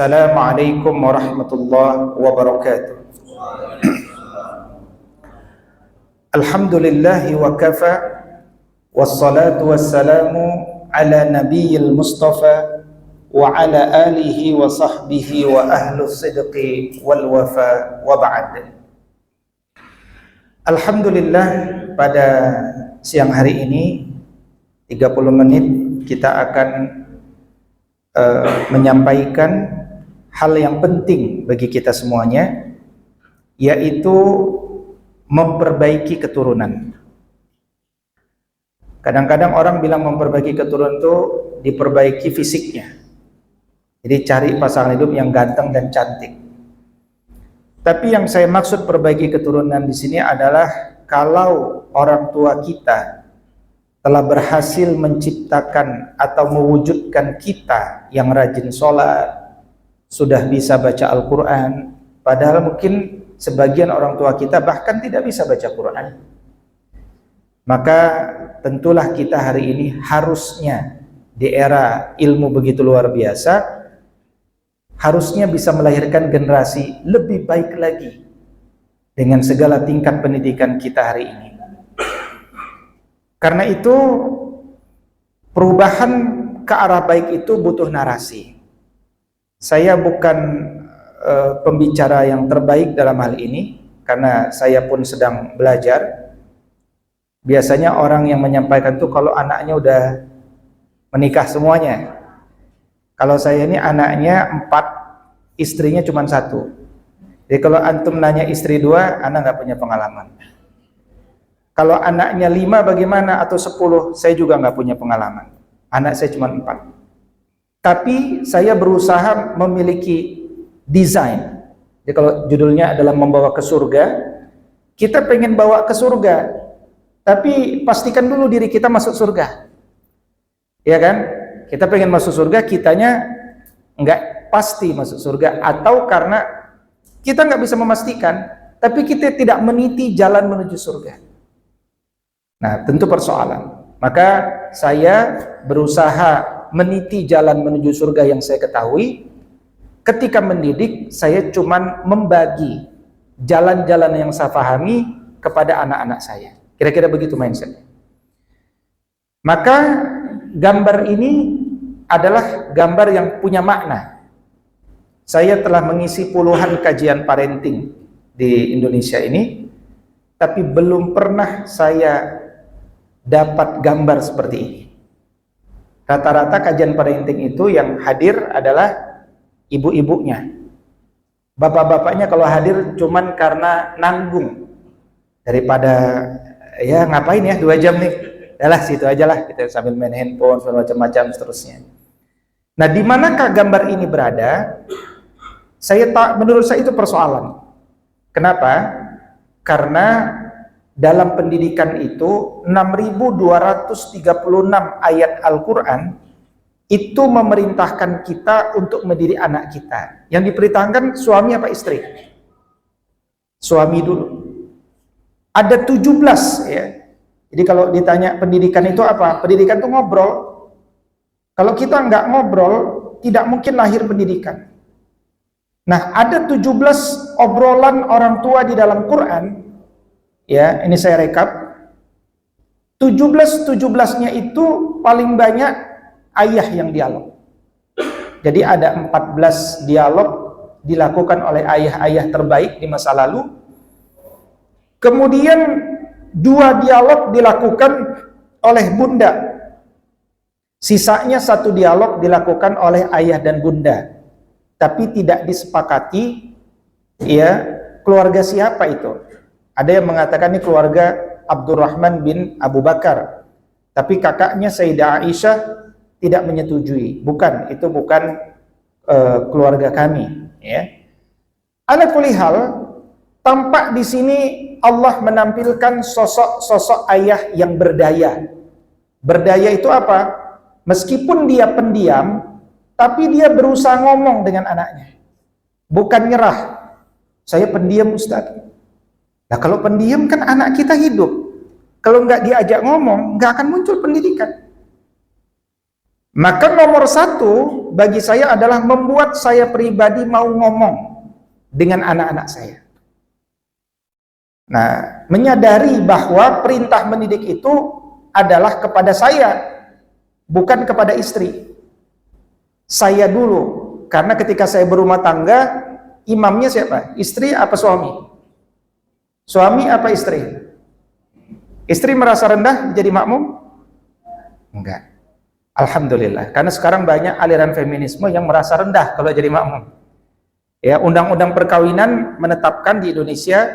Assalamualaikum warahmatullahi wabarakatuh. Alhamdulillahi wa kafa, wassalatu wassalamu ala nabiyil mustafa wa ala alihi wa sahbihi wa ahlus sidqi wal wafa wa ba'd. Alhamdulillah, pada siang hari ini 30 menit kita akan menyampaikan hal yang penting bagi kita semuanya, yaitu memperbaiki keturunan. Kadang-kadang orang bilang memperbaiki keturunan itu diperbaiki fisiknya, jadi cari pasangan hidup yang ganteng dan cantik. Tapi yang saya maksud perbaiki keturunan di sini adalah kalau orang tua kita telah berhasil menciptakan atau mewujudkan kita yang rajin sholat, sudah bisa baca Al-Quran, padahal mungkin sebagian orang tua kita bahkan tidak bisa baca Quran, maka tentulah kita hari ini harusnya di era ilmu begitu luar biasa, harusnya bisa melahirkan generasi lebih baik lagi dengan segala tingkat pendidikan kita hari ini. Karena itu perubahan ke arah baik itu butuh narasi. Saya bukan pembicara yang terbaik dalam hal ini, karena saya pun sedang belajar. Biasanya orang yang menyampaikan itu kalau anaknya udah menikah semuanya. Kalau saya ini anaknya 4, istrinya cuma 1. Jadi kalau antum nanya istri 2, anak nggak punya pengalaman. Kalau anaknya 5 bagaimana, atau 10, saya juga nggak punya pengalaman. Anak saya cuma 4. Tapi saya berusaha memiliki desain. Jadi kalau judulnya adalah membawa ke surga, kita pengen bawa ke surga, tapi pastikan dulu diri kita masuk surga. Ya kan? Kita pengen masuk surga, kitanya nggak pasti masuk surga, atau karena kita nggak bisa memastikan, tapi kita tidak meniti jalan menuju surga. Nah, tentu persoalan. Maka saya berusaha meniti jalan menuju surga yang saya ketahui. Ketika mendidik, saya cuman membagi jalan-jalan yang saya pahami kepada anak-anak saya. Kira-kira begitu mindsetnya. Maka gambar ini adalah gambar yang punya makna. Saya telah mengisi puluhan kajian parenting di Indonesia ini, tapi belum pernah saya dapat gambar seperti ini. Rata-rata kajian parenting itu yang hadir adalah ibu-ibunya. Bapak-bapaknya kalau hadir cuman karena nanggung, daripada ya ngapain ya 2 jam nih, yalah situ aja lah, kita sambil main handphone macam-macam seterusnya. Nah, di manakah gambar ini berada? Menurut saya itu persoalan. Kenapa? Karena dalam pendidikan itu 6.236 ayat Al-Quran itu memerintahkan kita untuk mendidik anak kita. Yang diperintahkan suami apa istri? Suami dulu. Ada 17 ya. Jadi kalau ditanya pendidikan itu apa? Pendidikan itu ngobrol. Kalau kita nggak ngobrol, tidak mungkin lahir pendidikan. Nah, ada 17 obrolan orang tua di dalam Quran. Ya, ini saya rekap. 17-17-nya itu paling banyak ayah yang dialog. Jadi ada 14 dialog dilakukan oleh ayah-ayah terbaik di masa lalu. Kemudian 2 dialog dilakukan oleh bunda. Sisanya 1 dialog dilakukan oleh ayah dan bunda. Tapi tidak disepakati ya keluarga siapa itu. Ada yang mengatakan ini keluarga Abdurrahman bin Abu Bakar, tapi kakaknya Sayyidah Aisyah tidak menyetujui. Bukan, itu bukan keluarga kami. Ya. Ala kulli hal, tampak di sini Allah menampilkan sosok-sosok ayah yang berdaya. Berdaya itu apa? Meskipun dia pendiam, tapi dia berusaha ngomong dengan anaknya. Bukan nyerah. Saya pendiam Ustaz. Nah, kalau pendiam kan anak kita hidup. Kalau nggak diajak ngomong, nggak akan muncul pendidikan. Maka nomor 1 bagi saya adalah membuat saya pribadi mau ngomong dengan anak-anak saya. Nah, menyadari bahwa perintah mendidik itu adalah kepada saya, bukan kepada istri. Saya dulu, karena ketika saya berumah tangga, imamnya siapa? Istri apa suami? Suami apa istri? Istri merasa rendah jadi makmum? Enggak. Alhamdulillah, karena sekarang banyak aliran feminisme yang merasa rendah kalau jadi makmum. Ya, undang-undang perkawinan menetapkan di Indonesia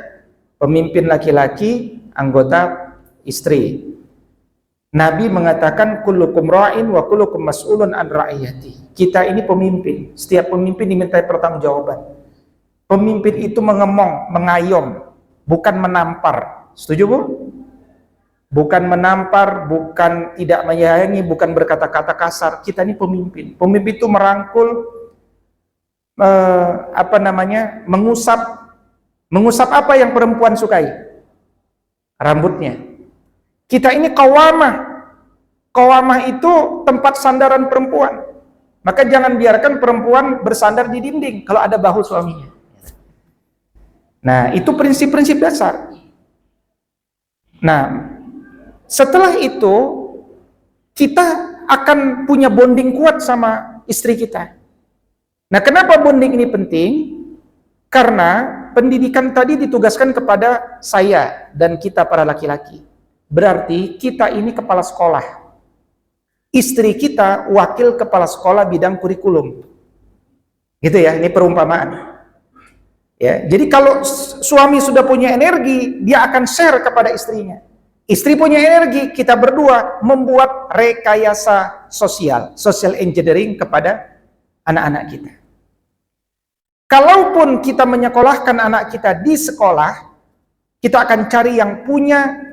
pemimpin laki-laki anggota istri. Nabi mengatakan kullukum ra'in wa kullukum mas'ulun an ra'iyati. Kita ini pemimpin, setiap pemimpin dimintai pertanggungjawaban. Pemimpin itu mengemong, mengayom, bukan menampar. Setuju, Bu? Bukan menampar, bukan tidak menyayangi, bukan berkata-kata kasar. Kita ini pemimpin. Pemimpin itu merangkul, mengusap apa yang perempuan sukai? Rambutnya. Kita ini qawamah. Qawamah itu tempat sandaran perempuan. Maka jangan biarkan perempuan bersandar di dinding kalau ada bahu suaminya. Nah, itu prinsip-prinsip dasar. Nah, setelah itu kita akan punya bonding kuat sama istri kita. Nah, kenapa bonding ini penting? Karena pendidikan tadi ditugaskan kepada saya dan kita para laki-laki. Berarti kita ini kepala sekolah. Istri kita wakil kepala sekolah bidang kurikulum. Gitu ya, ini perumpamaan. Ya, jadi kalau suami sudah punya energi, dia akan share kepada istrinya. Istri punya energi, kita berdua membuat rekayasa sosial, social engineering kepada anak-anak kita. Kalaupun kita menyekolahkan anak kita di sekolah, kita akan cari yang punya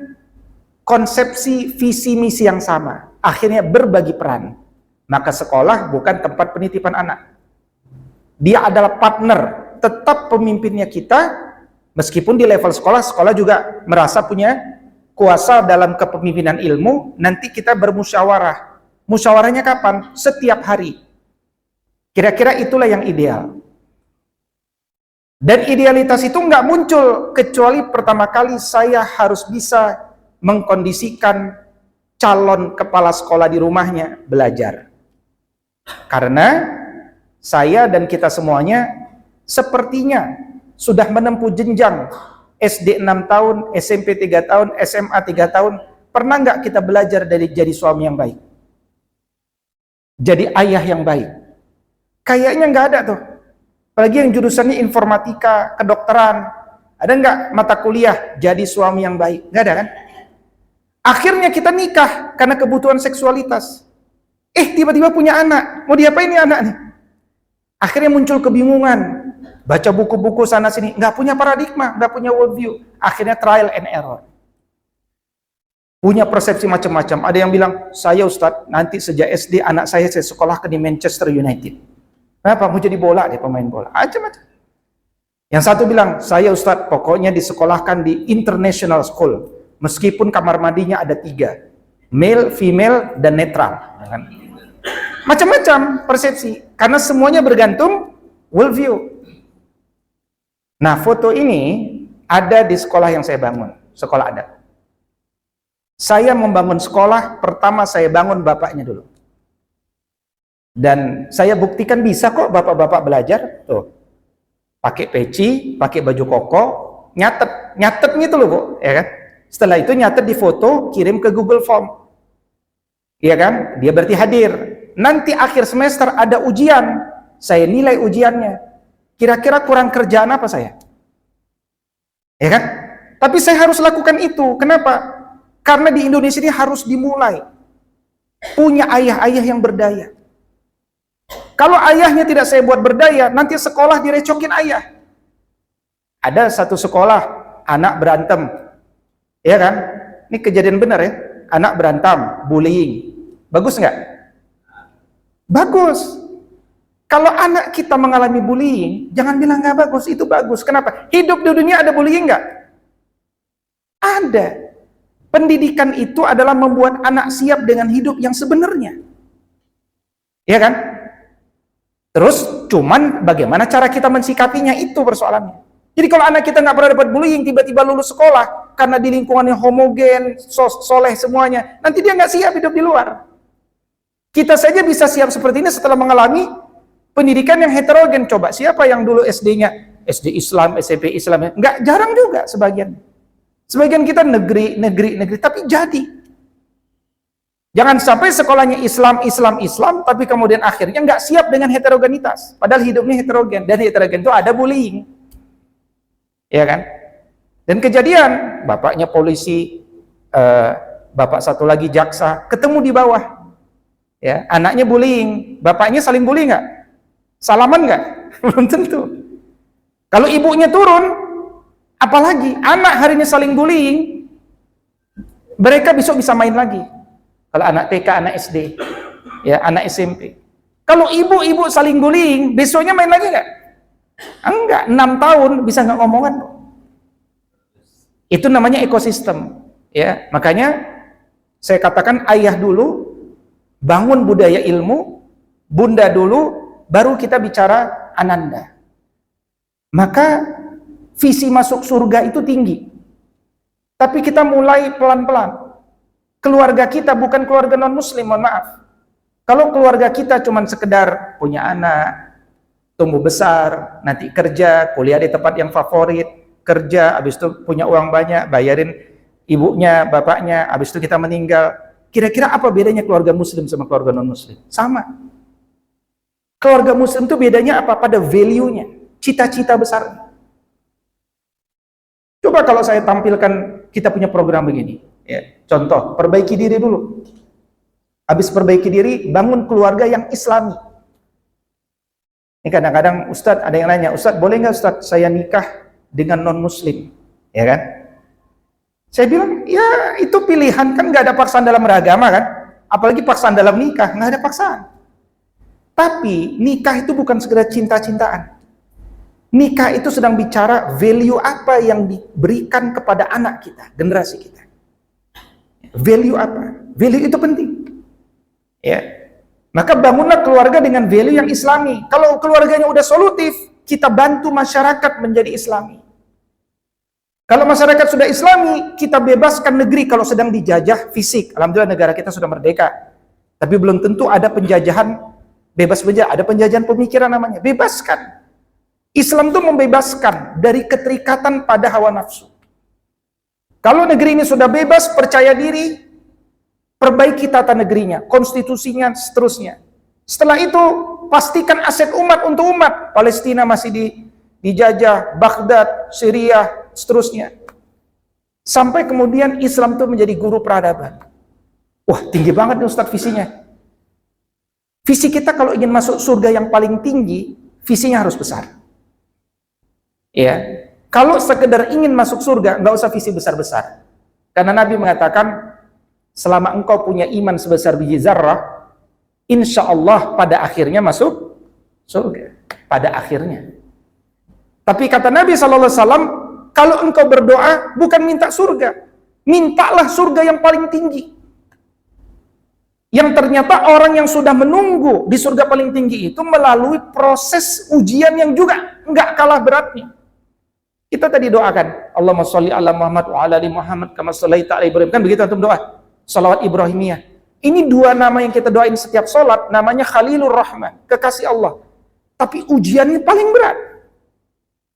konsepsi visi misi yang sama. Akhirnya berbagi peran. Maka sekolah bukan tempat penitipan anak. Dia adalah partner, tetap pemimpinnya kita, meskipun di level sekolah, sekolah juga merasa punya kuasa dalam kepemimpinan ilmu. Nanti kita bermusyawarah. Musyawarahnya kapan? Setiap hari. Kira-kira itulah yang ideal. Dan idealitas itu nggak muncul kecuali pertama kali saya harus bisa mengkondisikan calon kepala sekolah di rumahnya belajar. Karena saya dan kita semuanya sepertinya sudah menempuh jenjang SD 6 tahun, SMP 3 tahun, SMA 3 tahun. Pernah nggak kita belajar dari jadi suami yang baik? Jadi ayah yang baik? Kayaknya nggak ada tuh. Apalagi yang jurusannya informatika, kedokteran. Ada nggak mata kuliah jadi suami yang baik? Nggak ada kan? Akhirnya kita nikah karena kebutuhan seksualitas. Tiba-tiba punya anak. Mau diapain nih anak nih? Akhirnya muncul kebingungan. Baca buku-buku sana sini. Nggak punya paradigma, nggak punya worldview. Akhirnya trial and error. Punya persepsi macam-macam. Ada yang bilang, saya Ustadz, nanti sejak SD anak saya sekolahkan di Manchester United. Kenapa? Mau jadi bola, dia pemain bola. Macam-macam. Yang satu bilang, saya Ustadz, pokoknya disekolahkan di international school. Meskipun kamar mandinya ada 3. Male, female, dan netral. Macam-macam persepsi. Karena semuanya bergantung worldview. Nah, foto ini ada di sekolah yang saya bangun. Sekolah adat. Saya membangun sekolah, pertama saya bangun bapaknya dulu. Dan saya buktikan bisa kok bapak-bapak belajar. Tuh. Pakai peci, pakai baju koko, nyatet gitu loh, Bu, ya kan? Setelah itu nyatet di foto, kirim ke Google Form. Iya kan? Dia berarti hadir. Nanti akhir semester ada ujian, saya nilai ujiannya. Kira-kira kurang kerjaan apa saya? Ya kan? Tapi saya harus lakukan itu. Kenapa? Karena di Indonesia ini harus dimulai. Punya ayah-ayah yang berdaya. Kalau ayahnya tidak saya buat berdaya, nanti sekolah direcokin ayah. Ada satu sekolah, anak berantem. Ya kan? Ini kejadian benar ya. Anak berantem, bullying. Bagus nggak? Bagus. Kalau anak kita mengalami bullying, jangan bilang nggak bagus, itu bagus. Kenapa? Hidup di dunia ada bullying nggak? Ada. Pendidikan itu adalah membuat anak siap dengan hidup yang sebenarnya. Ya kan? Terus cuman bagaimana cara kita mensikapinya, itu persoalannya. Jadi kalau anak kita nggak pernah dapat bullying, tiba-tiba lulus sekolah karena di lingkungan yang homogen, soleh semuanya, nanti dia nggak siap hidup di luar. Kita saja bisa siap seperti ini setelah mengalami pendidikan yang heterogen. Coba siapa yang dulu SD-nya SD Islam, SMP Islam? Nggak, jarang juga sebagian. Sebagian kita negeri, tapi jadi. Jangan sampai sekolahnya Islam, tapi kemudian akhirnya nggak siap dengan heterogenitas. Padahal hidupnya heterogen, dan heterogen itu ada bullying. Ya kan? Dan kejadian, bapaknya polisi, bapak satu lagi jaksa, ketemu di bawah. Ya, anaknya bullying, bapaknya saling bullying nggak? Salaman nggak? Belum tentu. Kalau ibunya turun, apalagi anak hari ini saling bullying, mereka besok bisa main lagi. Kalau anak TK, anak SD, ya anak SMP. Kalau ibu-ibu saling bullying, besoknya main lagi nggak? Enggak, 6 tahun bisa nggak ngomongan. Itu namanya ekosistem. Ya, makanya saya katakan ayah dulu bangun budaya ilmu, bunda dulu, baru kita bicara ananda. Maka visi masuk surga itu tinggi. Tapi kita mulai pelan-pelan. Keluarga kita bukan keluarga non-muslim, mohon maaf. Kalau keluarga kita cuma sekedar punya anak, tumbuh besar, nanti kerja, kuliah di tempat yang favorit, kerja, habis itu punya uang banyak, bayarin ibunya, bapaknya, habis itu kita meninggal. Kira-kira apa bedanya keluarga muslim sama keluarga non-muslim? Sama. Keluarga muslim itu bedanya apa? Pada value-nya, cita-cita besar. Coba kalau saya tampilkan, kita punya program begini. Ya, contoh, perbaiki diri dulu. Habis perbaiki diri, bangun keluarga yang islami. Ini kadang-kadang Ustadz, ada yang nanya, Ustadz boleh nggak Ustadz saya nikah dengan non-muslim? Ya kan? Saya bilang, ya itu pilihan, kan nggak ada paksaan dalam beragama kan? Apalagi paksaan dalam nikah, nggak ada paksaan. Tapi nikah itu bukan sekedar cinta-cintaan. Nikah itu sedang bicara value apa yang diberikan kepada anak kita, generasi kita. Value apa? Value itu penting. Ya. Maka bangunlah keluarga dengan value yang islami. Kalau keluarganya udah solutif, kita bantu masyarakat menjadi islami. Kalau masyarakat sudah islami, kita bebaskan negeri kalau sedang dijajah fisik. Alhamdulillah negara kita sudah merdeka. Tapi belum tentu ada penjajahan bebas saja, ada penjajahan pemikiran namanya. Bebaskan. Islam itu membebaskan dari keterikatan pada hawa nafsu. Kalau negeri ini sudah bebas, percaya diri, perbaiki tata negerinya, konstitusinya, seterusnya. Setelah itu, pastikan aset umat untuk umat. Palestina masih dijajah, Baghdad, Syria, seterusnya. Sampai kemudian Islam itu menjadi guru peradaban. Wah, tinggi banget nih Ustadz visinya. Visi kita kalau ingin masuk surga yang paling tinggi, visinya harus besar. Ya. Kalau sekedar ingin masuk surga, nggak usah visi besar-besar. Karena Nabi mengatakan, selama engkau punya iman sebesar biji zarrah, insya Allah pada akhirnya masuk surga. Pada akhirnya. Tapi kata Nabi SAW, kalau engkau berdoa, bukan minta surga. Mintalah surga yang paling tinggi. Yang ternyata orang yang sudah menunggu di surga paling tinggi itu melalui proses ujian yang juga nggak kalah beratnya. Kita tadi doakan, Allahumma sholli ala Muhammad wa ala ali Muhammad kama shallaita ala Ibrahim. Kan begitu antum doa? Shalawat Ibrahimiyah. Ini dua nama yang kita doain setiap sholat, namanya Khalilur Rahman, kekasih Allah. Tapi ujiannya paling berat.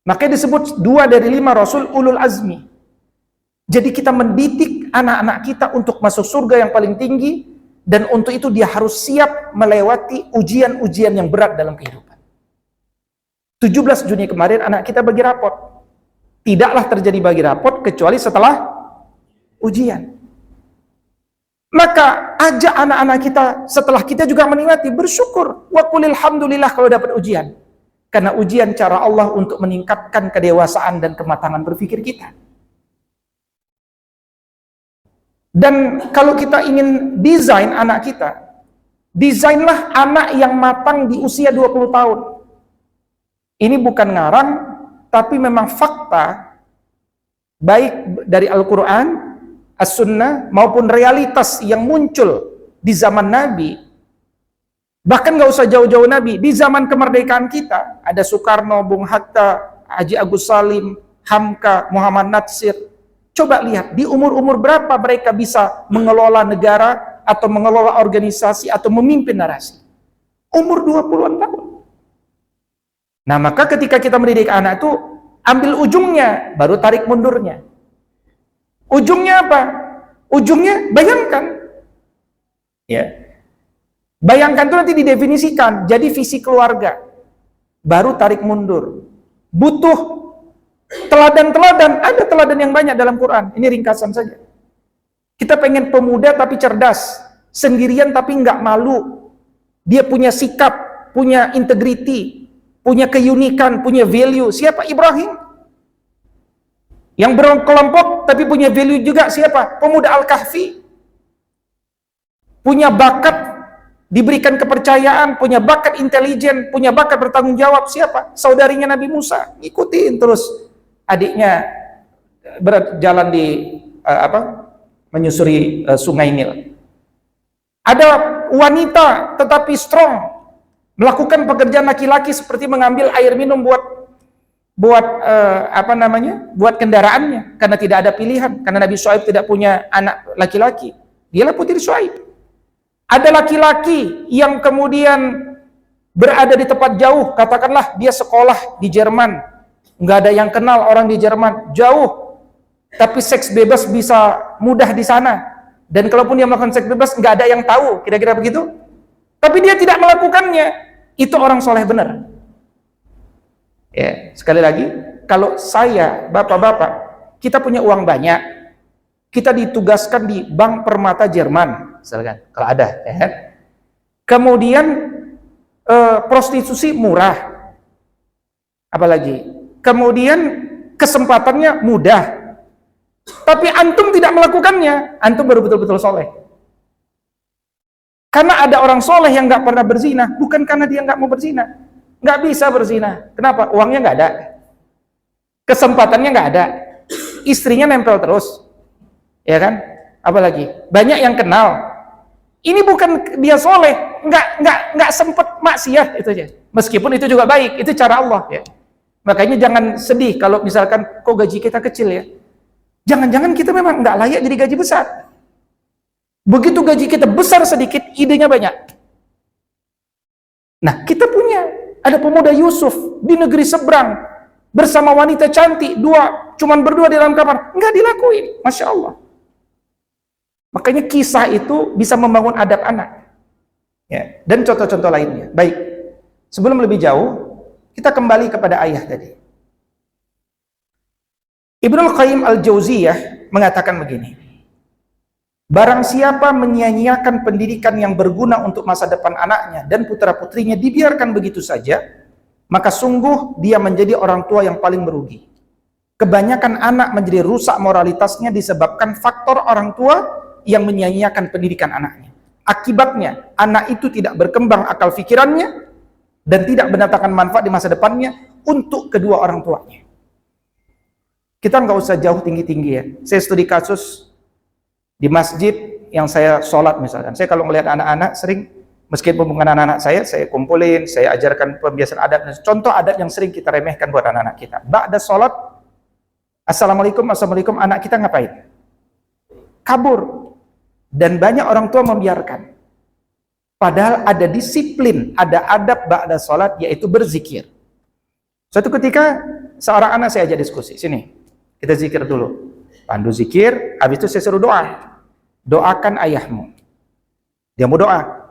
Makanya disebut 2 dari 5 Rasul ulul azmi. Jadi kita mendidik anak-anak kita untuk masuk surga yang paling tinggi, dan untuk itu dia harus siap melewati ujian-ujian yang berat dalam kehidupan. 17 Juni kemarin anak kita bagi rapot. Tidaklah terjadi bagi rapot kecuali setelah ujian. Maka ajak anak-anak kita setelah kita juga menikmati, bersyukur. Wa qulil hamdulillah kalau dapat ujian. Karena ujian cara Allah untuk meningkatkan kedewasaan dan kematangan berpikir kita. Dan kalau kita ingin desain anak kita, desainlah anak yang matang di usia 20 tahun. Ini bukan ngarang, tapi memang fakta, baik dari Al-Quran, As-Sunnah, maupun realitas yang muncul di zaman Nabi. Bahkan nggak usah jauh-jauh Nabi, di zaman kemerdekaan kita ada Soekarno, Bung Hatta, Haji Agus Salim, Hamka, Muhammad Natsir. Coba lihat di umur-umur berapa mereka bisa mengelola negara atau mengelola organisasi atau memimpin narasi. Umur 20-an tahun. Nah, maka ketika kita mendidik anak itu ambil ujungnya, baru tarik mundurnya. Ujungnya apa? Ujungnya bayangkan. Ya. Bayangkan itu nanti didefinisikan jadi visi keluarga. Baru tarik mundur. Butuh teladan-teladan, ada teladan yang banyak dalam Quran. Ini ringkasan saja. Kita pengen pemuda tapi cerdas, sendirian tapi nggak malu. Dia punya sikap, punya integriti, punya keunikan, punya value. Siapa? Ibrahim. Yang berkelompok tapi punya value juga siapa? Pemuda Al-Kahfi. Punya bakat, diberikan kepercayaan, punya bakat intelijen, punya bakat bertanggung jawab siapa? Saudarinya Nabi Musa. Ikutin terus adiknya berjalan di menyusuri sungai Nil. Ada wanita tetapi strong, melakukan pekerjaan laki-laki seperti mengambil air minum buat kendaraannya karena tidak ada pilihan, karena Nabi Syuaib tidak punya anak laki-laki. Dialah putri Syuaib. Ada laki-laki yang kemudian berada di tempat jauh, katakanlah dia sekolah di Jerman, nggak ada yang kenal orang di Jerman, jauh, tapi seks bebas bisa mudah di sana, dan kalaupun dia melakukan seks bebas, nggak ada yang tahu, kira-kira begitu. Tapi dia tidak melakukannya, itu orang soleh benar. Ya, sekali lagi, kalau saya, bapak-bapak, kita punya uang banyak, kita ditugaskan di Bank Permata Jerman, misalkan, kalau ada, ya kan? Kemudian prostitusi murah, apalagi, kemudian kesempatannya mudah, tapi antum tidak melakukannya, antum baru betul-betul soleh. Karena ada orang soleh yang nggak pernah berzina, bukan karena dia nggak mau berzina, nggak bisa berzina. Kenapa? Uangnya nggak ada, kesempatannya nggak ada, istrinya nempel terus. Ya kan? Apalagi banyak yang kenal. Ini bukan dia soleh, nggak sempet maksiat itu aja. Meskipun itu juga baik, itu cara Allah. Ya. Makanya jangan sedih kalau misalkan kok gaji kita kecil ya. Jangan-jangan kita memang nggak layak jadi gaji besar. Begitu gaji kita besar sedikit, idenya banyak. Nah, kita punya ada pemuda Yusuf di negeri seberang bersama wanita cantik, cuman berdua di dalam kamar, nggak dilakuin, masya Allah. Makanya kisah itu bisa membangun adab anak. Ya, dan contoh-contoh lainnya. Baik, sebelum lebih jauh, kita kembali kepada ayah tadi. Ibnul Qayyim Al-Jauziyah mengatakan begini, barang siapa menyia-nyiakan pendidikan yang berguna untuk masa depan anaknya dan putra-putrinya dibiarkan begitu saja, maka sungguh dia menjadi orang tua yang paling merugi. Kebanyakan anak menjadi rusak moralitasnya disebabkan faktor orang tua yang menyia-nyiakan pendidikan anaknya. Akibatnya, anak itu tidak berkembang akal pikirannya dan tidak mendatangkan manfaat di masa depannya untuk kedua orang tuanya. Kita nggak usah jauh tinggi-tinggi ya. Saya studi kasus di masjid yang saya sholat misalkan. Saya kalau melihat anak-anak sering, meskipun bukan anak-anak saya kumpulin, saya ajarkan pembiasaan adab. Contoh adab yang sering kita remehkan buat anak-anak kita. Ba'da sholat, assalamualaikum, anak kita ngapain? Kabur. Dan banyak orang tua membiarkan. Padahal ada disiplin, ada adab ba'da sholat, yaitu berzikir. Suatu ketika, seorang anak saya ajak diskusi. Sini, kita zikir dulu. Pandu zikir, habis itu saya suruh doa. Doakan ayahmu. Dia mau doa.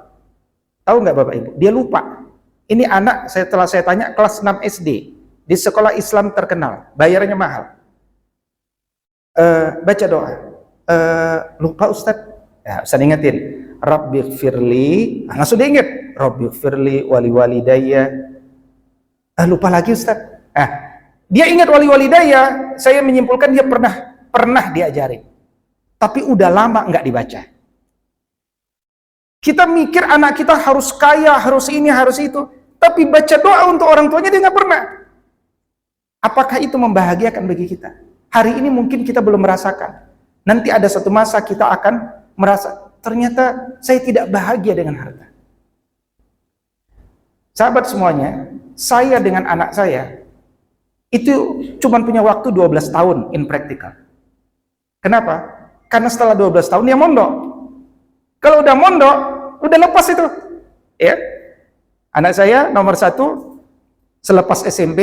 Tahu nggak Bapak Ibu? Dia lupa. Ini anak, setelah saya tanya, kelas 6 SD. Di sekolah Islam terkenal. Bayarnya mahal. Baca doa. Lupa Ustadz. Ya, Ustaz ingetin, Rabbighfirli, langsung dia inget, Rabbighfirli wali walidayya. Lupa lagi Ustaz. Dia ingat wali walidayya, saya menyimpulkan dia pernah diajarin. Tapi udah lama nggak dibaca. Kita mikir anak kita harus kaya, harus ini, harus itu, tapi baca doa untuk orang tuanya dia nggak pernah. Apakah itu membahagiakan bagi kita? Hari ini mungkin kita belum merasakan. Nanti ada satu masa kita akan merasa, ternyata saya tidak bahagia dengan harta. Sahabat semuanya, saya dengan anak saya itu cuma punya waktu 12 tahun in practical. Kenapa? Karena setelah 12 tahun dia mondok. Kalau udah mondok, udah lepas itu. Ya. Anak saya nomor 1 selepas SMP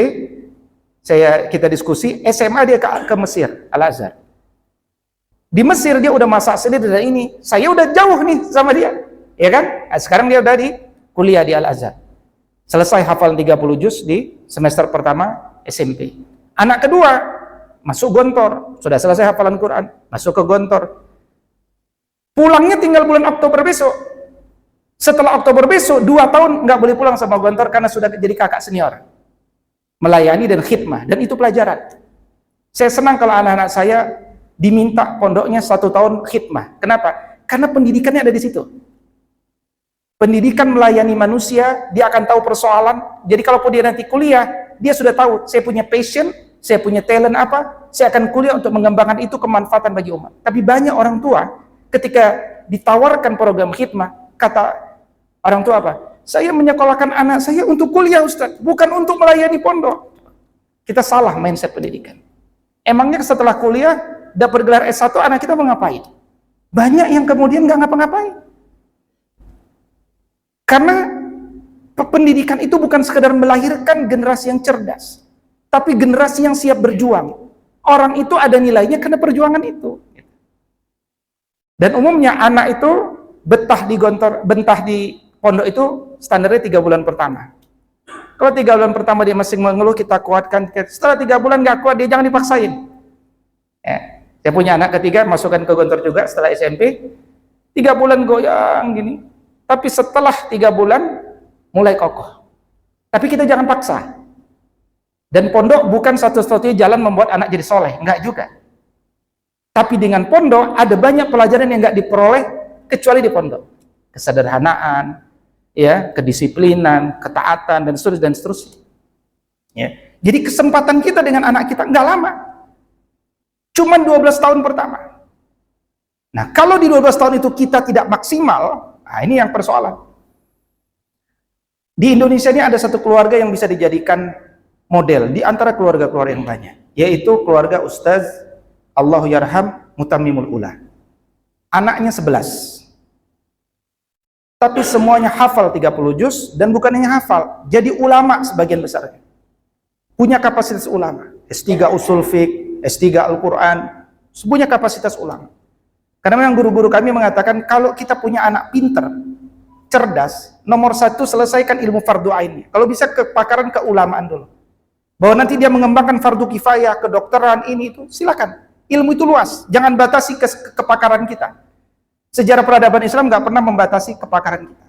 kita diskusi, SMA dia ke Mesir, Al-Azhar. Di Mesir dia udah masak sendiri dari ini. Saya udah jauh nih sama dia. Ya kan? Nah, sekarang dia udah di kuliah di Al-Azhar. Selesai hafal 30 juz di semester pertama SMP. Anak kedua masuk Gontor, sudah selesai hafalan Quran, masuk ke Gontor. Pulangnya tinggal bulan Oktober besok. Setelah Oktober besok 2 tahun nggak boleh pulang sama Gontor karena sudah jadi kakak senior. Melayani dan khidmah, dan itu pelajaran. Saya senang kalau anak-anak saya diminta pondoknya 1 tahun khidmah. Kenapa? Karena pendidikannya ada di situ. Pendidikan melayani manusia, dia akan tahu persoalan. Jadi kalau dia nanti kuliah, dia sudah tahu, saya punya passion, saya punya talent apa, saya akan kuliah untuk mengembangkan itu kemanfaatan bagi umat. Tapi banyak orang tua, ketika ditawarkan program khidmah, kata orang tua apa? Saya menyekolahkan anak saya untuk kuliah, Ustaz, bukan untuk melayani pondok. Kita salah mindset pendidikan. Emangnya setelah kuliah, dapat gelar S1, anak kita mau ngapain? Banyak yang kemudian nggak ngapa-ngapain. Karena pendidikan itu bukan sekedar melahirkan generasi yang cerdas, tapi generasi yang siap berjuang. Orang itu ada nilainya karena perjuangan itu. Dan umumnya anak itu betah di pondok itu standarnya 3 bulan pertama. Kalau 3 bulan pertama dia masih mengeluh, kita kuatkan. Setelah 3 bulan nggak kuat, dia jangan dipaksain. Saya punya anak ketiga, masukkan ke Gontor juga setelah SMP. 3 bulan goyang gini. Tapi setelah 3 bulan mulai kokoh. Tapi kita jangan paksa. Dan pondok bukan satu-satunya jalan membuat anak jadi soleh, enggak juga. Tapi dengan pondok ada banyak pelajaran yang enggak diperoleh kecuali di pondok. Kesederhanaan, ya, kedisiplinan, ketaatan, dan seterusnya. Ya. Jadi kesempatan kita dengan anak kita enggak lama. Cuman 12 tahun pertama. Nah, kalau di 12 tahun itu kita tidak maksimal, nah ini yang persoalan. Di Indonesia ini ada satu keluarga yang bisa dijadikan model di antara keluarga-keluarga yang banyak, yaitu keluarga Ustaz Allahu Yarham Mutammimul Ula. Anaknya 11. Tapi semuanya hafal 30 juz, dan bukan hanya hafal, jadi ulama sebagian besarnya. Punya kapasitas ulama, S3 Usul Fiqh, S3 Al-Quran, punya kapasitas ulama. Karena memang guru-guru kami mengatakan kalau kita punya anak pinter, cerdas, nomor 1 selesaikan ilmu fardu ain. Kalau bisa kepakaran keulamaan dulu. Bahwa nanti dia mengembangkan fardu kifayah, kedokteran, ini itu, silakan. Ilmu itu luas, jangan batasi kepakaran kita. Sejarah peradaban Islam nggak pernah membatasi kepakaran kita.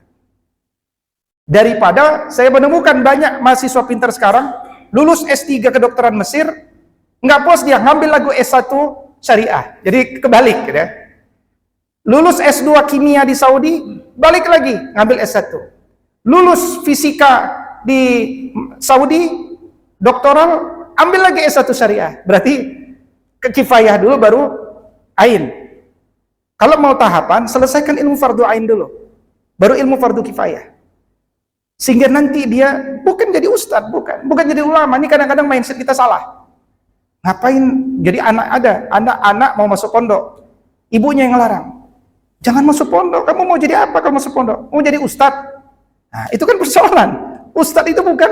Daripada saya menemukan banyak mahasiswa pintar sekarang, lulus S3 kedokteran Mesir, nggak puas dia ngambil lagu S1 syariah. Jadi kebalik, gitu ya. Lulus S2 kimia di Saudi, balik lagi ngambil S1. Lulus fisika di Saudi, doktoral, ambil lagi S1 syariah. Berarti kifayah dulu baru ain. Kalau mau tahapan, selesaikan ilmu fardu ain dulu. Baru ilmu fardu kifayah. Sehingga nanti dia bukan jadi ustadz, bukan jadi ulama. Ini kadang-kadang mindset kita salah. Ngapain jadi anak mau masuk pondok, ibunya yang ngelarang. Jangan masuk pondok, kamu mau jadi apa kalau masuk pondok? Mau jadi ustadz? Nah, itu kan persoalan. Ustadz itu bukan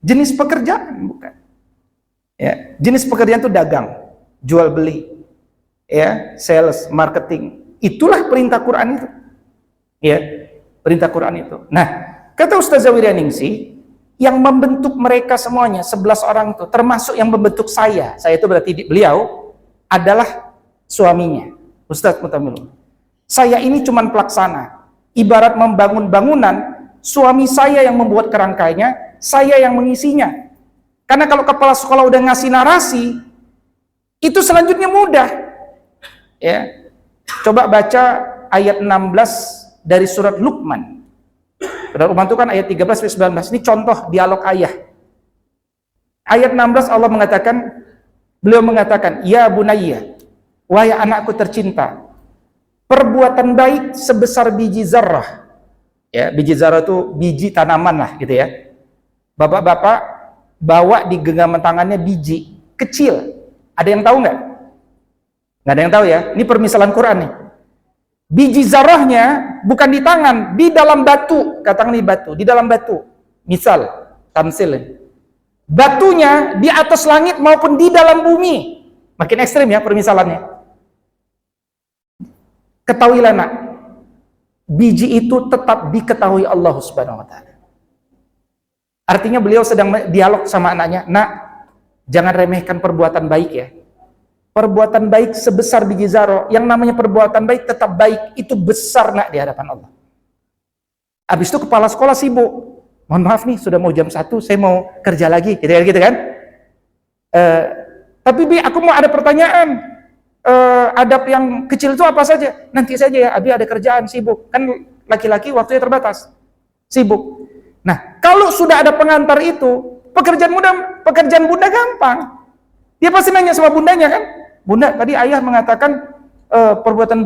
jenis pekerjaan, bukan. Ya, jenis pekerjaan itu dagang, jual beli, ya, sales, marketing. Itulah perintah Quran itu. Ya, perintah Quran itu. Nah, kata Ustaz Zawirianingsi, yang membentuk mereka semuanya 11 orang itu, termasuk yang membentuk saya itu berarti beliau adalah suaminya, Ustaz Mutammimul. Saya ini cuma pelaksana. Ibarat membangun bangunan, suami saya yang membuat kerangkanya, saya yang mengisinya. Karena kalau kepala sekolah udah ngasih narasi, itu selanjutnya mudah. Ya. Coba baca ayat 16 dari surat Luqman. Surat Luqman itu kan ayat 13-19. Ini contoh dialog ayah. Ayat 16 Allah beliau mengatakan, "Ya bunayya, wahai anakku tercinta, perbuatan baik sebesar biji zarrah." Ya, biji zarah itu biji tanaman lah gitu ya. Bapak-bapak bawa di genggaman tangannya biji kecil. Ada yang tahu nggak? Nggak ada yang tahu ya. Ini permisalan Quran nih. Biji zarahnya bukan di tangan, di dalam batu. Katakan nih batu, di dalam batu. Misal, tamsil. Batunya di atas langit maupun di dalam bumi. Makin ekstrim ya permisalannya. Ketahuilah nak, biji itu tetap diketahui Allah Subhanahu wa taala. Artinya beliau sedang dialog sama anaknya, nak, jangan remehkan perbuatan baik ya. Perbuatan baik sebesar biji zarah, yang namanya perbuatan baik tetap baik, itu besar nak di hadapan Allah. Habis itu kepala sekolah sibuk. Mohon maaf nih, sudah mau jam 1, saya mau kerja lagi, gitu kan? Tapi Bi, aku mau ada pertanyaan. Adab yang kecil itu apa saja? Nanti saja ya, Abi ada kerjaan, sibuk. Kan laki-laki waktunya terbatas. Sibuk. Nah, kalau sudah ada pengantar itu, pekerjaan bunda gampang. Dia pasti nanya sama bundanya kan? Bunda, tadi ayah mengatakan perbuatan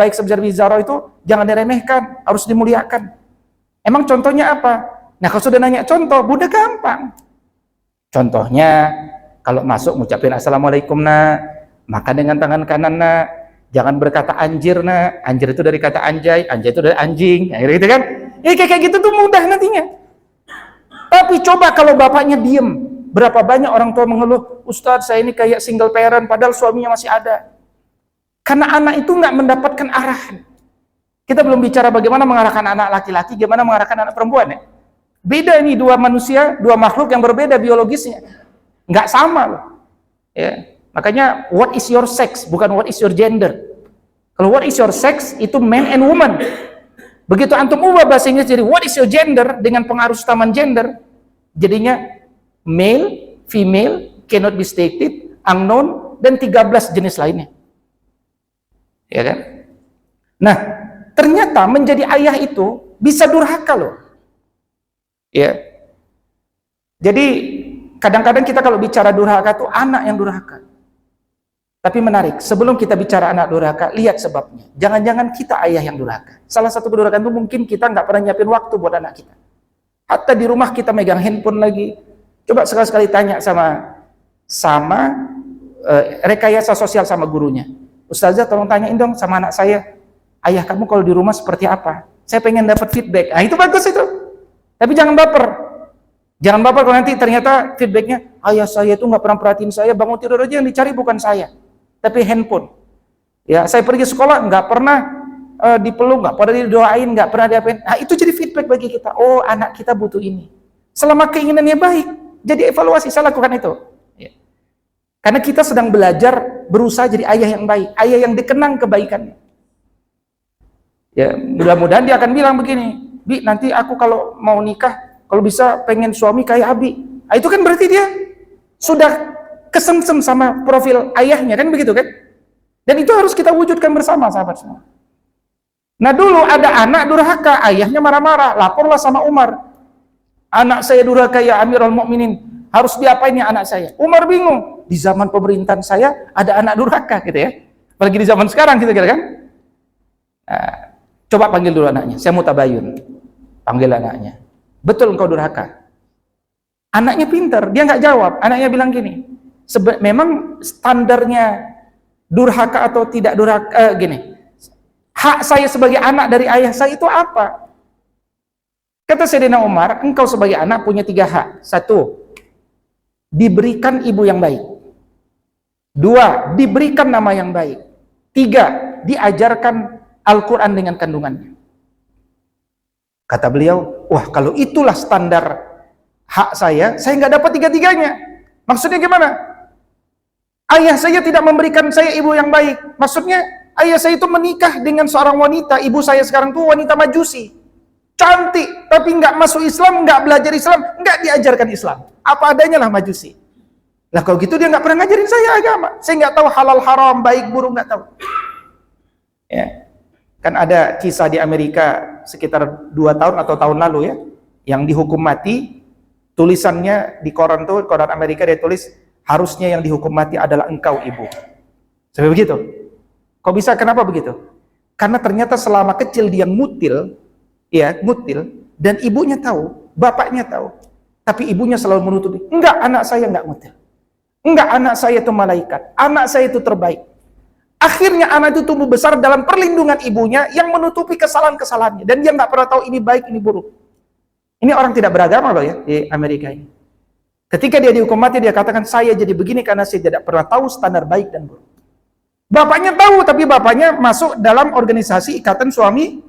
baik sebesar biji zarah itu jangan diremehkan, harus dimuliakan. Emang contohnya apa? Nah, kalau sudah nanya contoh, bunda gampang. Contohnya, kalau masuk ngucapin assalamualaikum nak, makan dengan tangan kanan nak, jangan berkata anjir nak, anjir itu dari kata anjay, anjay itu dari anjing, gitu kan? Ya kayak gitu tuh mudah nantinya. Tapi coba kalau bapaknya diem, berapa banyak orang tua mengeluh, Ustadz saya ini kayak single parent, padahal suaminya masih ada. Karena anak itu nggak mendapatkan arahan. Kita belum bicara bagaimana mengarahkan anak laki-laki, gimana mengarahkan anak perempuan ya. Beda ini dua manusia, dua makhluk yang berbeda biologisnya, nggak sama loh. Ya, makanya what is your sex, bukan what is your gender. Kalau what is your sex itu man and woman. Begitu antum ubah bahasa Inggris jadi what is your gender dengan pengaruh utaman gender, jadinya male, female, cannot be stated, unknown, dan 13 jenis lainnya. Ya kan? Nah, ternyata menjadi ayah itu bisa durhaka loh. Ya. Jadi kadang-kadang kita kalau bicara durhaka itu anak yang durhaka. Tapi menarik, sebelum kita bicara anak durhaka, lihat sebabnya. Jangan-jangan kita ayah yang durhaka. Salah satu kedurhakaan itu mungkin kita nggak pernah nyiapin waktu buat anak kita. Hatta di rumah kita megang handphone lagi. Coba sekali-sekali tanya sama rekayasa sosial sama gurunya. Ustazah tolong tanyain dong sama anak saya, ayah kamu kalau di rumah seperti apa? Saya pengen dapat feedback. Nah itu bagus itu. Tapi jangan baper. Jangan baper kalau nanti ternyata feedbacknya, ayah saya itu nggak pernah perhatiin saya, bangun tidur aja yang dicari bukan saya, tapi handphone. Ya, saya pergi sekolah nggak pernah dipeluk, nggak pernah didoain, nggak pernah diapain. Nah itu jadi feedback bagi kita. Oh anak kita butuh ini. Selama keinginannya baik, jadi evaluasi, saya lakukan itu. Ya. Karena kita sedang belajar berusaha jadi ayah yang baik, ayah yang dikenang kebaikannya. Ya, mudah-mudahan dia akan bilang begini, Bi, nanti aku kalau mau nikah, kalau bisa pengen suami kayak Abi. Nah, itu kan berarti dia sudah kesemsem sama profil ayahnya, kan begitu kan? Dan itu harus kita wujudkan bersama, sahabat semua. Nah dulu ada anak durhaka, ayahnya marah-marah, laporlah sama Umar. Anak saya durhaka ya Amirul Mukminin, harus diapain ya anak saya? Umar bingung, di zaman pemerintahan saya ada anak durhaka gitu ya. Apalagi di zaman sekarang gitu kan? Nah, coba panggil dulu anaknya, saya mau tabayun. Panggil anaknya. Betul engkau durhaka? Anaknya pintar, dia nggak jawab. Anaknya bilang gini, memang standarnya durhaka atau tidak durhaka, gini, hak saya sebagai anak dari ayah saya itu apa? Kata Sayyidina Umar, engkau sebagai anak punya 3 hak. 1, diberikan ibu yang baik. 2, diberikan nama yang baik. 3, diajarkan Al-Quran dengan kandungannya. Kata beliau, wah kalau itulah standar hak saya nggak dapat 3-tiganya. Maksudnya gimana? Ayah saya tidak memberikan saya ibu yang baik. Maksudnya ayah saya itu menikah dengan seorang wanita, ibu saya sekarang tuh wanita Majusi. Cantik, tapi nggak masuk Islam, nggak belajar Islam, nggak diajarkan Islam. Apa adanya lah Majusi. Lah kalau gitu dia nggak pernah ngajarin saya agama. Saya nggak tahu halal haram, baik buruk, nggak tahu. Ya. Kan ada kisah di Amerika sekitar 2 tahun atau tahun lalu ya, yang dihukum mati, tulisannya di koran tuh, koran Amerika dia tulis, harusnya yang dihukum mati adalah engkau ibu. Sampai begitu. Kok bisa, kenapa begitu? Karena ternyata selama kecil dia mutil, ya, ngutil, dan ibunya tahu, bapaknya tahu, tapi ibunya selalu menutupi. Enggak, anak saya enggak ngutil. Enggak, anak saya itu malaikat, anak saya itu terbaik. Akhirnya anak itu tumbuh besar dalam perlindungan ibunya yang menutupi kesalahan-kesalahannya, dan dia enggak pernah tahu ini baik, ini buruk. Ini orang tidak beragama loh ya di Amerika ini. Ketika dia dihukum mati, dia katakan, saya jadi begini karena saya tidak pernah tahu standar baik dan buruk. Bapaknya tahu, tapi bapaknya masuk dalam organisasi ikatan suami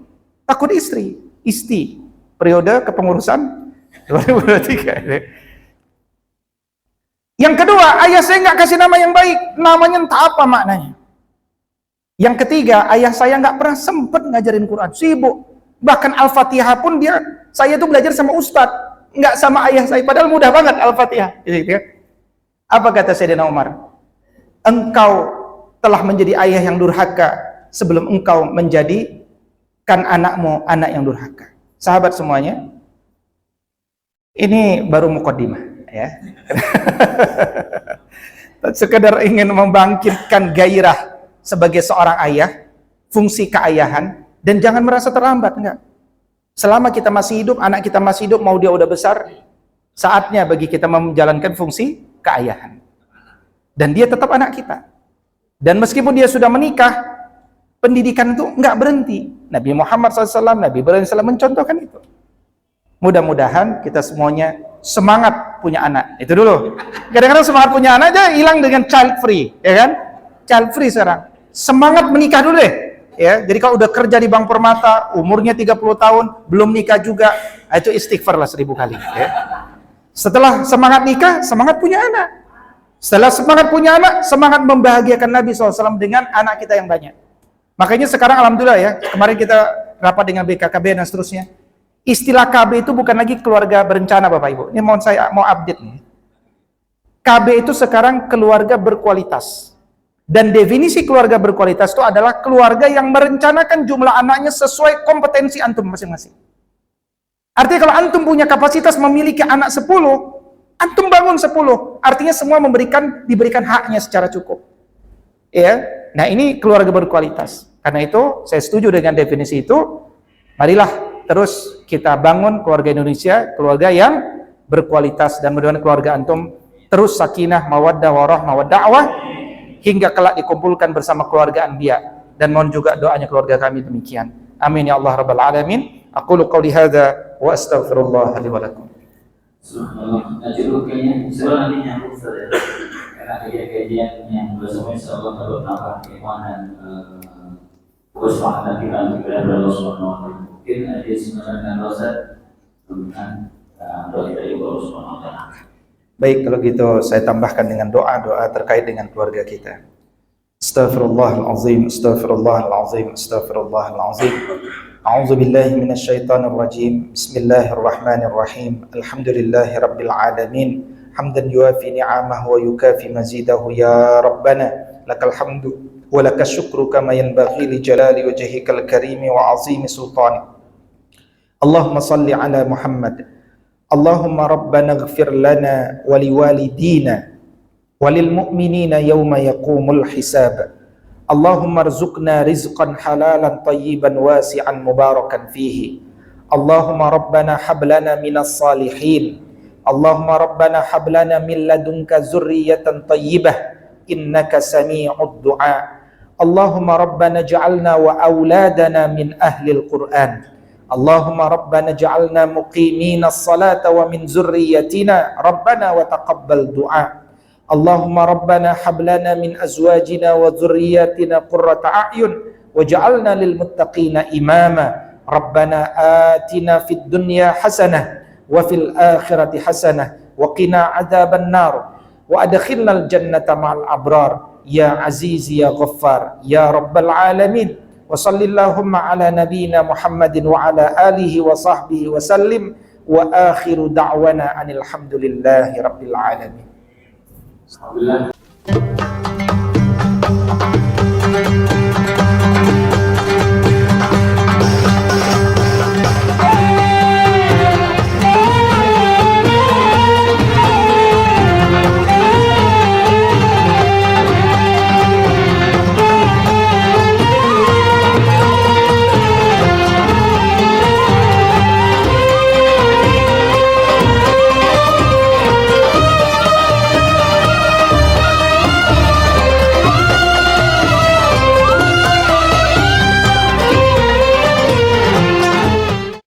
takut istri. ISTI, periode kepengurusan 2023. Yang kedua, ayah saya nggak kasih nama yang baik, namanya entah apa maknanya. Yang ketiga, ayah saya nggak pernah sempat ngajarin Quran, sibuk. Bahkan Al-Fatihah pun saya tuh belajar sama ustadz, nggak sama ayah saya, padahal mudah banget Al-Fatihah. Gitu ya. Apa kata Sayyidina Umar? Engkau telah menjadi ayah yang durhaka sebelum engkau menjadikan anakmu anak yang durhaka. Sahabat semuanya, ini baru muqaddimah ya. Sekedar ingin membangkitkan gairah sebagai seorang ayah, fungsi keayahan, dan jangan merasa terlambat, enggak. Selama kita masih hidup, anak kita masih hidup, mau dia udah besar, saatnya bagi kita menjalankan fungsi keayahan. Dan dia tetap anak kita. Dan meskipun dia sudah menikah, pendidikan itu enggak berhenti. Nabi Muhammad SAW, Nabi Ibrahim SAW mencontohkan itu. Mudah-mudahan kita semuanya semangat punya anak. Itu dulu. Kadang-kadang semangat punya anak aja hilang dengan child free, ya kan? Child free sekarang. Semangat menikah dulu deh. Ya, jadi kalau udah kerja di Bank Permata, umurnya 30 tahun, belum nikah juga, itu istighfar lah 1000 kali. Ya. Setelah semangat nikah, semangat punya anak. Setelah semangat punya anak, semangat membahagiakan Nabi SAW dengan anak kita yang banyak. Makanya sekarang alhamdulillah ya, kemarin kita rapat dengan BKKB dan seterusnya. Istilah KB itu bukan lagi keluarga berencana Bapak Ibu. Ini saya mau update nih. KB itu sekarang keluarga berkualitas. Dan definisi keluarga berkualitas itu adalah keluarga yang merencanakan jumlah anaknya sesuai kompetensi antum masing-masing. Artinya kalau antum punya kapasitas memiliki anak 10, antum bangun 10. Artinya semua diberikan haknya secara cukup. Ya. Nah, ini keluarga berkualitas. Karena itu saya setuju dengan definisi itu. Marilah terus kita bangun keluarga Indonesia, keluarga yang berkualitas, dan mudah-mudahan keluarga antum terus sakinah, mawaddah, warahmah, wada'wah hingga kelak dikumpulkan bersama keluarga Anbiya, dan mohon juga doanya keluarga kami demikian. Amin ya Allah rabbal alamin. Aqulu qawli hadza wa astaghfirullah li wa lakum. Subhanallah. Cukup kayaknya nanti nyambung saja. Karena kajian yang bersama insyaallah kalau nambah keimanan keselamatan kita kepada Allah Subhanahu wa taala. Mungkin ada sebenarnya dosa tentang doa dari Allah Subhanahu wa taala. Baik, kalau gitu saya tambahkan dengan doa-doa terkait dengan keluarga kita. Astaghfirullahalazim, astaghfirullahalazim, astaghfirullahalazim. A'udzu billahi minasyaitonir rajim. Bismillahirrahmanirrahim. Alhamdulillahirabbil alamin. Hamdan yuafi ni'amahu wa yukafi mazidahu ya rabbana. Lakal hamdu wa lakas syukru kama yanbaghi li jalali wajhikal karimi wa 'azimi sultanik. Allahumma shalli ala Muhammad. Allahumma rabbana ighfir lana wa liwalidina walil mu'minina yawma yaqumul hisab. Allahumma arzuqna rizqan halalan tayyiban wasi'an mubarakan fihi. Allahumma rabbana hablana minas salihin. Allahumma rabbana hablana min ladunka zurriyatan tayyibah innaka sami'ud du'a. Allahumma rabbana ja'alna wa auladana min ahlil Qur'an. Allahumma rabbana ja'alna muqimina as-salata wa min zurriyyatina rabbana wa taqabbal du'a. Allahumma rabbana hablana min azwajina wa zurriyyatina qurrata a'yun waj'alna lil muttaqina imama. Rabbana atina fid dunya hasanah wa fil akhirati hasanah wa qina adzaban nar wa adkhilnal jannata ma'al abrar ya aziz ya ghaffar ya rabbal alamin. Wa sallallahumma ala nabiyyina Muhammadin wa ala alihi wa sahbihi wa sallim wa akhiru da'wana anil hamdulillahi rabbil alamin. Alhamdulillah.